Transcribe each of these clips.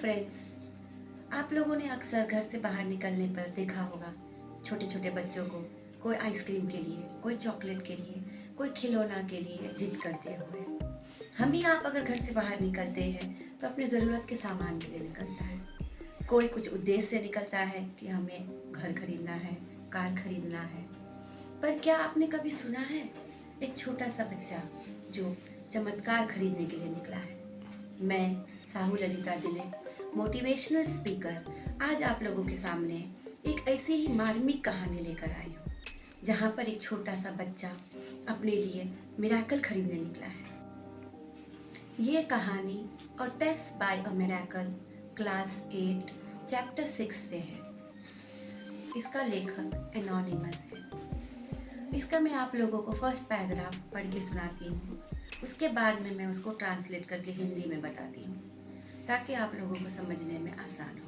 Friends, आप लोगों ने अक्सर घर से बाहर निकलने पर देखा होगा छोटे छोटे बच्चों को कोई आइसक्रीम के लिए, कोई चॉकलेट के लिए, कोई खिलौना के लिए जिद करते हुए। हम भी आप अगर घर से बाहर निकलते हैं तो अपने ज़रूरत के सामान के लिए निकलता है। कोई कुछ उद्देश्य से निकलता है कि हमें घर खरीदना है, कार खरीदना है। पर क्या आपने कभी सुना है एक छोटा सा बच्चा जो चमत्कार खरीदने के लिए निकला है? मैं साहू ललिता दिले, मोटिवेशनल स्पीकर, आज आप लोगों के सामने एक ऐसी ही मार्मिक कहानी लेकर आई हूँ जहाँ पर एक छोटा सा बच्चा अपने लिए मिरेकल खरीदने निकला है। ये कहानी और test by a miracle class 8 chapter 6 से है। इसका लेखक एनोनिमस है। इसका मैं आप लोगों को फर्स्ट पैराग्राफ पढ़ के सुनाती हूँ, उसके बाद में मैं उसको ट्रांसलेट करके हिंदी में बताती हूँ ताकि आप लोगों को समझने में आसान हो।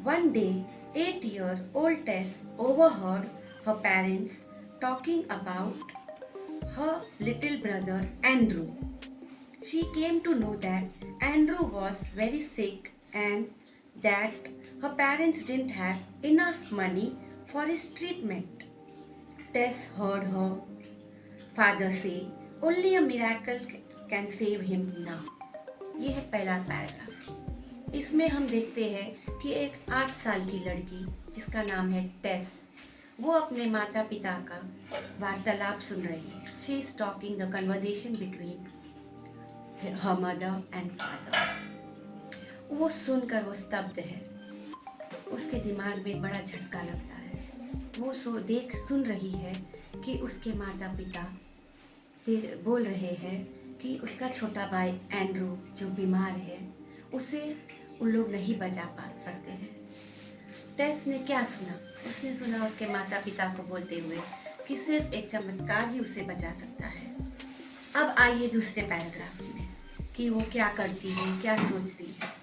One day, 8-year-old Tess overheard her parents talking about her little brother Andrew. She came to know that Andrew was very sick and that her parents didn't have enough money for his treatment. Tess heard her father say, "Only a miracle can save him now." ये है पहला paragraph. इसमें हम देखते हैं कि एक 8 साल की लड़की जिसका नाम है टेस, वो अपने माता पिता का वार्तालाप सुन रही है। She is talking the conversation between her mother and father. वो सुनकर वो स्तब्ध है। उसके दिमाग में एक बड़ा झटका लगता है। वो सुन रही है कि उसके माता पिता बोल रहे हैं कि उसका छोटा भाई एंड्रू जो बीमार है उसे उन लोग नहीं बचा पा सकते हैं। टेस ने क्या सुना? उसने सुना उसके माता पिता को बोलते हुए कि सिर्फ एक चमत्कार ही उसे बचा सकता है। अब आइए दूसरे पैराग्राफ में कि वो क्या करती है, क्या सोचती है।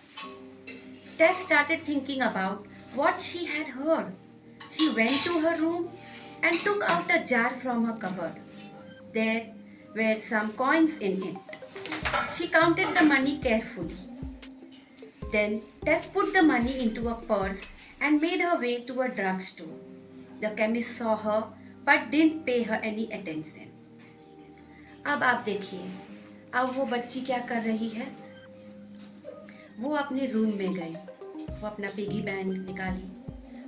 टेस started thinking about what she had heard. She went to her room and took out a jar from her cupboard. There were some coins in it. She counted the money carefully. Then Tess put the money into a purse and made her way to a drugstore. The chemist saw her but didn't pay her any attention. अब आप देखिए, अब वो बच्ची क्या कर रही है? वो अपने रूम में गई, वो अपना पिगी बैंक निकाली,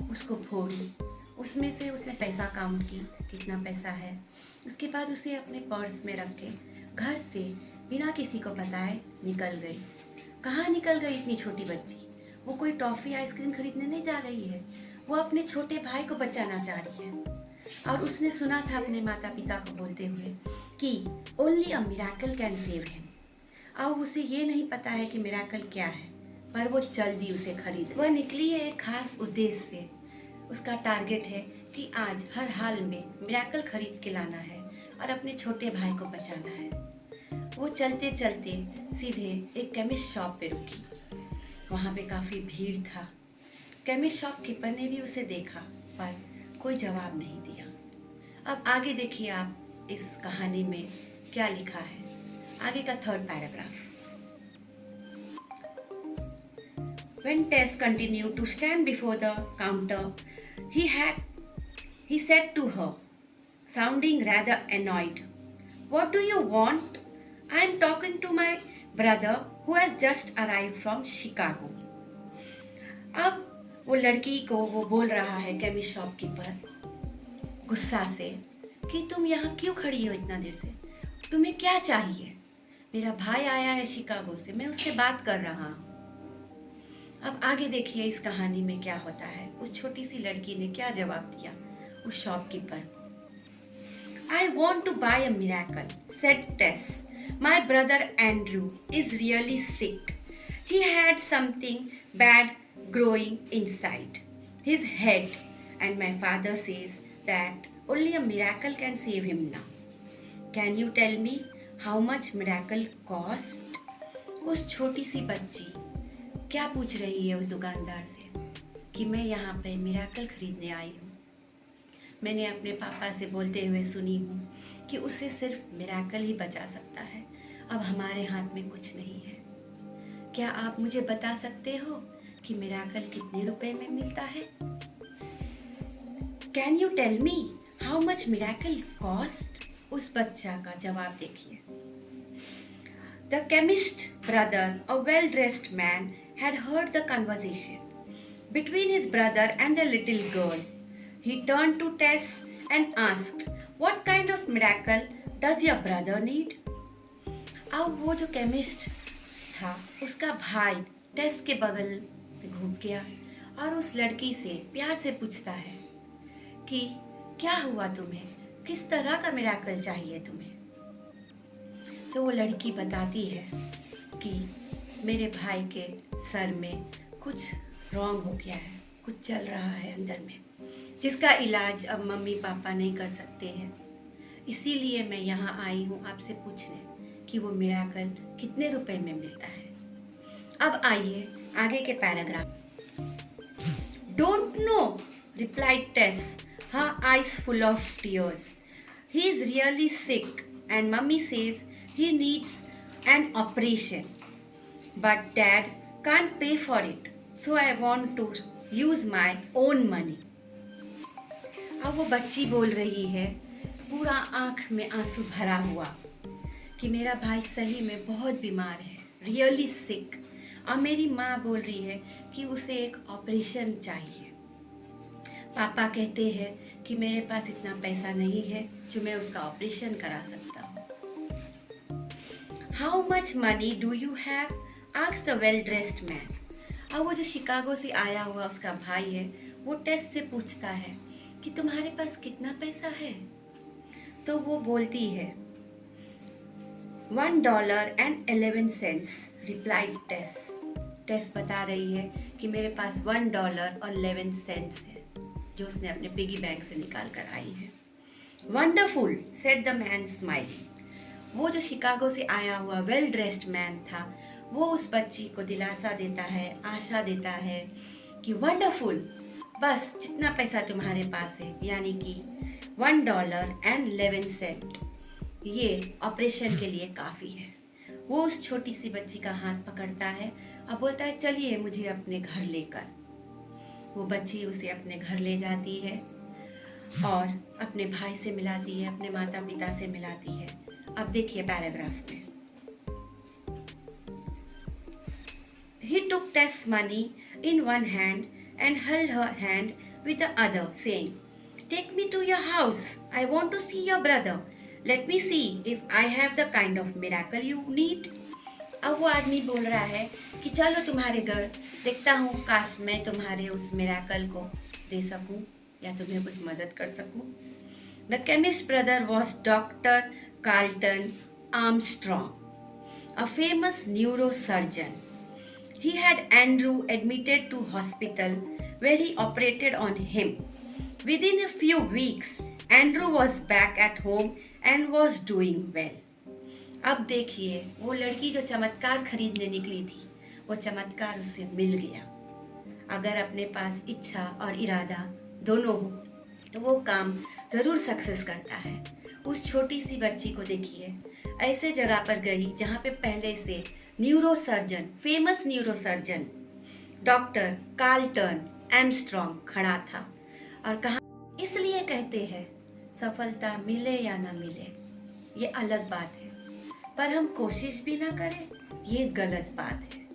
उसको फोड़ी, उसमें से उसने पैसा काउंट की, कितना पैसा है। उसके बाद उसे अपने पर्स में रख के घर से बिना किसी को बताए निकल गई। कहाँ निकल गई इतनी छोटी बच्ची? वो कोई टॉफ़ी आइसक्रीम खरीदने नहीं जा रही है, वो अपने छोटे भाई को बचाना चाह रही है। और उसने सुना था अपने माता पिता को बोलते हुए कि only a miracle can save him. अब उसे ये नहीं पता है कि मिरेकल क्या है, पर वो चल दी उसे खरीद। वह निकली है एक खास उद्देश्य से। उसका टारगेट है कि आज हर हाल में मिरेकल खरीद के लाना है और अपने छोटे भाई को बचाना है। वो चलते चलते सीधे एक केमिस्ट शॉप पे रुकी। वहाँ पे काफ़ी भीड़ था। केमिस्ट शॉप कीपर ने भी उसे देखा पर कोई जवाब नहीं दिया। अब आगे देखिए आप इस कहानी में क्या लिखा है। आगे का third paragraph. When Tess continued to stand before the counter, he said to her, sounding rather annoyed, "What do you want? I am talking to my brother who has just arrived from Chicago." अब वो लड़की को वो बोल रहा है chemist shop keeper गुस्सा से कि तुम यहाँ क्यों खड़ी हो इतना देर से? तुम्हें क्या चाहिए? मेरा भाई आया है शिकागो से, मैं उससे बात कर रहा हूँ। अब आगे देखिए इस कहानी में क्या होता है। उस छोटी सी लड़की ने क्या जवाब दिया उस शॉपकीपर को। I want to buy a miracle, said Tess. My brother Andrew is really sick. He had something bad growing inside his head, and my father says that only a miracle can save him now. Can you tell me how much miracle cost? उस छोटी सी बच्ची क्या पूछ रही है उस दुकानदार से कि मैं यहाँ पे मिरेकल खरीदने आई हूँ। मैंने अपने पापा से बोलते हुए सुनी हूँ कि उसे सिर्फ मिरेकल ही बचा सकता है। अब हमारे हाथ में कुछ नहीं है। क्या आप मुझे बता सकते हो कि मिराकल कितने रुपए में मिलता है? Can you tell me how much miracle cost? उस बच्चा का जवाब देखिए। The chemist's brother, a well-dressed man, had heard the conversation between his brother and the little girl. He turned to Tess and asked, "What kind of miracle does your brother need?" अब वो जो chemist था उसका भाई टेस के बगल में घूम गया और उस लड़की से प्यार से पूछता है कि क्या हुआ तुम्हें, किस तरह का मिराकल चाहिए तुम्हें। तो वो लड़की बताती है कि मेरे भाई के सर में कुछ रॉन्ग हो गया है, कुछ चल रहा है अंदर में, जिसका इलाज अब मम्मी पापा नहीं कर सकते हैं। इसीलिए मैं यहाँ आई हूँ आपसे पूछने कि वो मिराकल कितने रुपए में मिलता है। अब आइए आगे के paragraph. Don't know, replied Tess, her eyes full of tears. He is really sick and mummy says he needs an operation, but dad can't pay for it, so I want to use my own money. अब वो बच्ची बोल रही है, पूरा आँख में आंसू भरा हुआ, कि मेरा भाई सही में बहुत बीमार है, रियली सिक, और मेरी माँ बोल रही है कि उसे एक ऑपरेशन चाहिए। पापा कहते हैं कि मेरे पास इतना पैसा नहीं है जो मैं उसका ऑपरेशन करा सकता हूँ। How much money do you have? asked the well-dressed man. अब वो जो शिकागो से आया हुआ उसका भाई है, वो टेस से पूछता है कि तुम्हारे पास कितना पैसा है? तो वो बोलती है $1.11, replied टेस। टेस बता रही है कि मेरे पास $1.11 है, जो उसने अपने पिगी बैंक से निकाल कर आई है। Wonderful, said the man smiling. वो जो शिकागो से आया हुआ वेल ड्रेस्ड मैन था, वो उस बच्ची को दिलासा देता है, आशा देता है कि वंडरफुल, बस जितना पैसा तुम्हारे पास है, यानी कि $1.11, ये ऑपरेशन के लिए काफ़ी है। वो उस छोटी सी बच्ची का हाथ पकड़ता है और बोलता है चलिए मुझे अपने घर लेकर। वो बच्ची उसे अपने घर ले जाती है और अपने भाई से मिलाती है, अपने माता पिता से मिलाती है। अब देखिए पैराग्राफ में। He took Tess' money in one hand and held her hand with the other, saying, "Take me to your house. I want to see your brother. Let me see if I have the kind of miracle you need." अब वो आदमी बोल रहा है कि चलो तुम्हारे घर, देखता हूँ काश मैं तुम्हारे उस मिराकल को दे सकूँ या तुम्हें कुछ मदद कर सकूँ। The chemist's brother was Dr. Carlton Armstrong, a famous neurosurgeon. He had Andrew admitted to hospital where he operated on him. Within a few weeks, Andrew was back at home and was doing well. अब देखिए वो लड़की जो चमत्कार खरीदने निकली थी, वो चमत्कार उससे मिल गया। अगर अपने पास इच्छा और इरादा दोनों हो तो वो काम ज़रूर सक्सेस करता है। उस छोटी सी बच्ची को देखिए, ऐसे जगह पर गई जहाँ पे पहले से neurosurgeon, famous neurosurgeon doctor Carlton Armstrong खड़ा था और कहा, इसलिए कहते हैं सफलता मिले या ना मिले ये अलग बात है, पर हम कोशिश भी ना करें ये गलत बात है।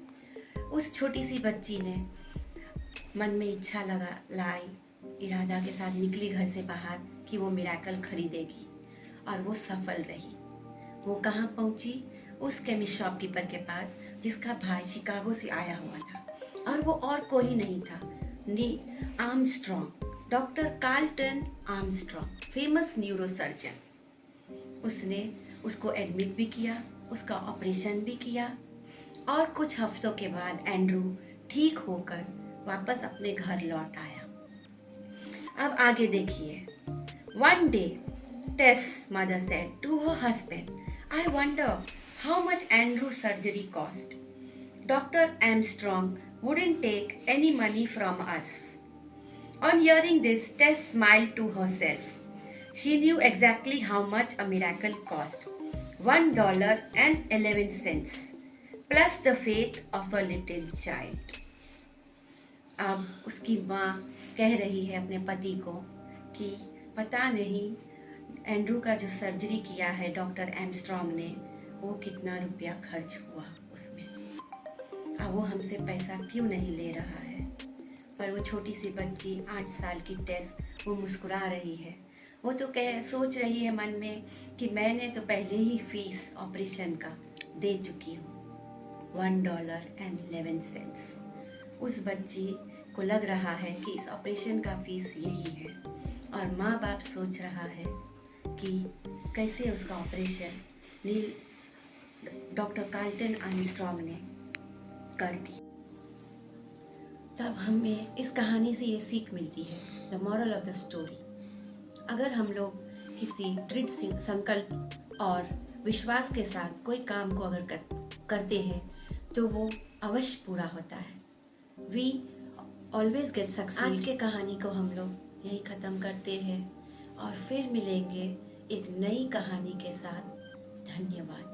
उस छोटी सी बच्ची ने मन में इच्छा लाई, इरादा के साथ निकली घर से बाहर कि वो मिराकल खरीदेगी और वो सफल रही। वो कहाँ पहुँची? उस केमिस्ट शॉपकीपर के पास जिसका भाई शिकागो से आया हुआ था, और वो और कोई नहीं था, Armstrong, doctor Carlton Armstrong, famous neurosurgeon. उसने उसको एडमिट भी किया, उसका ऑपरेशन भी किया, और कुछ हफ्तों के बाद एंड्रू ठीक होकर वापस अपने घर लौट आया। अब आगे देखिए। One day, Tess' mother said to her husband, "I wonder how much Andrew's surgery cost. Dr. Armstrong wouldn't take any money from us." On hearing this, Tess smiled to herself. She knew exactly how much a miracle cost. $1.11. Plus the faith of a little child. अब उसकी माँ कह रही है अपने पति को कि पता नहीं एंड्रू का जो सर्जरी किया है डॉक्टर एमस्ट्रॉन्ग ने, वो कितना रुपया खर्च हुआ उसमें। अब वो हमसे पैसा क्यों नहीं ले रहा है। पर वो छोटी सी बच्ची 8 साल की टेस वो मुस्कुरा रही है। वो तो सोच रही है मन में कि मैंने तो पहले ही फीस ऑपरेशन का दे चुकी हूँ, $1.11। उस बच्ची को लग रहा है कि इस ऑपरेशन का फीस यही है, और माँ बाप सोच रहा है कि कैसे उसका ऑपरेशन नील डॉक्टर कार्ल्टन आर्मस्ट्रॉन्ग ने कर दी। तब हमें इस कहानी से ये सीख मिलती है, the moral of the story, अगर हम लोग किसी दृढ़ संकल्प और विश्वास के साथ कोई काम को अगर करते हैं तो वो अवश्य पूरा होता है। We always get success. आज के कहानी को हम लोग यही ख़त्म करते हैं और फिर मिलेंगे एक नई कहानी के साथ। धन्यवाद।